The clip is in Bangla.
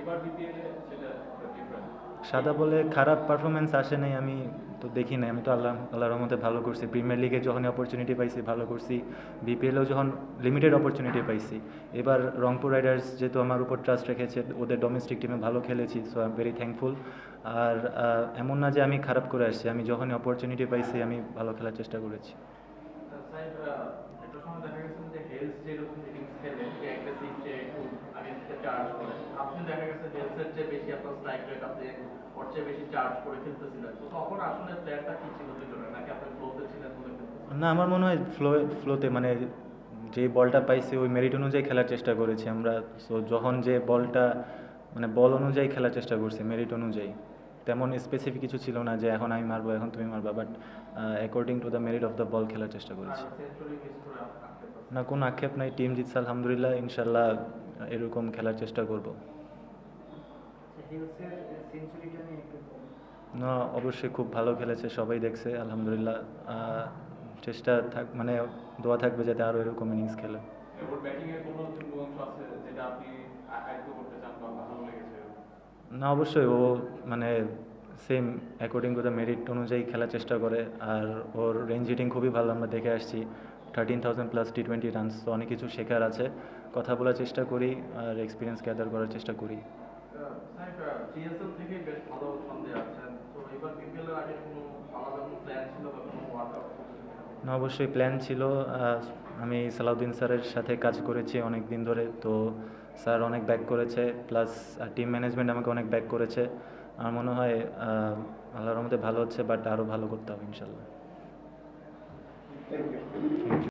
এবার বিপিএল এ সেটা ডিফারেন্ট। সাদা বলে খারাপ পারফরমেন্স আসে নাই, আমি তো দেখি নাই। আমি তো আল্লাহর রহমতে ভালো করছি। প্রিমিয়ার লিগে যখন অপরচুনিটি পাইছি ভালো করছি, বিপিএলেও যখন লিমিটেড অপরচুনিটি পাইছি। এবার রংপুর রাইডার্স যেহেতু আমার উপর ট্রাস্ট রেখেছে, ওদের ডোমেস্টিক টিমে ভালো খেলেছি, so I am very thankful. আর এমন না যে আমি খারাপ করে আসছি, আমি যখনই অপরচুনিটি পাইছি আমি ভালো খেলার চেষ্টা করেছি। সাহেব, একটা সময় দেখা গেছে যে হেলস যেরকম ইনিংস খেলে, যে অ্যাগ্রেসিভ, যে একটু আগে থেকে চার্জ করে, আপনি দেখা গেছে হেলসের চেয়ে বেশি আপনার স্ট্রাইক রেট, আপনি ওর চেয়ে বেশি চার্জ করে খেলতেছিলেন, তো তখন আসলে প্লেয়ারটা কি ছিল দুজনে, নাকি আপনি ফ্লোতে ছিলেন বলে খেলতেছিলেন? না, আমার মনে হয় ফ্লোতে মানে যে বলটা পাইছি ওই মেরিট অনুযায়ী খেলার চেষ্টা করেছি আমরা। সো যখন যে বলটা মানে বল অনুযায়ী খেলার চেষ্টা করছি, মেরিট অনুযায়ী। তেমন স্পেসিফিক কিছু ছিল না যে এখন আমি মারবো এখন তুমি মারবা, but according to the merit of the ball খেলার চেষ্টা আর করেছি। সেঞ্চুরি মিস করে আটকে না, কোনো আক্ষেপ নাই, টিম জিতছে আলহামদুলিল্লাহ, ইনশাল্লাহ এরকম খেলার চেষ্টা করব। হিলসের সেঞ্চুরিটা নিয়ে একটু বলুন। না, অবশ্যই খুব ভালো খেলেছে, সবাই দেখছে আলহামদুলিল্লাহ। চেষ্টা থাক মানে দোয়া থাকবে যাতে আরও এরকম ইনিংস খেলে। ওর ব্যাটিং এর কোনো অংশ আছে যেটা আপনি আয়ত্ত করতে চান বা ভালো লেগেছে? না, অবশ্যই ও মানে same according to the merit অনুযায়ী খেলার চেষ্টা করে। আর ওর রেঞ্জ হিটিং খুবই ভালো, আমরা দেখে আসছি 13,000 প্লাস T20 রানস, তো অনেক কিছু শেখার আছে। কথা বলার চেষ্টা করি আর এক্সপিরিয়েন্স গ্যাদার করার চেষ্টা করি। সাহেব, জিএসএল থেকে বেশ ভালো ছন্দে আছেন, তো এবার বিপিএল এর আগে কোনো আলাদা কোনো প্ল্যান ছিল বা কোনো ওয়ার্কআউট করতেছেন? না, অবশ্যই প্ল্যান ছিল। আমি সালাউদ্দিন স্যারের সাথে কাজ করেছি অনেক দিন ধরে, তো স্যার অনেক ব্যাক করেছে, প্লাস টিম ম্যানেজমেন্ট আমাকে অনেক ব্যাক করেছে। আমার মনে হয় আল্লাহর রহমতে ভালো হচ্ছে, বাট আরও ভালো করতে হবে ইনশাল্লাহ। Thank you. Thank you.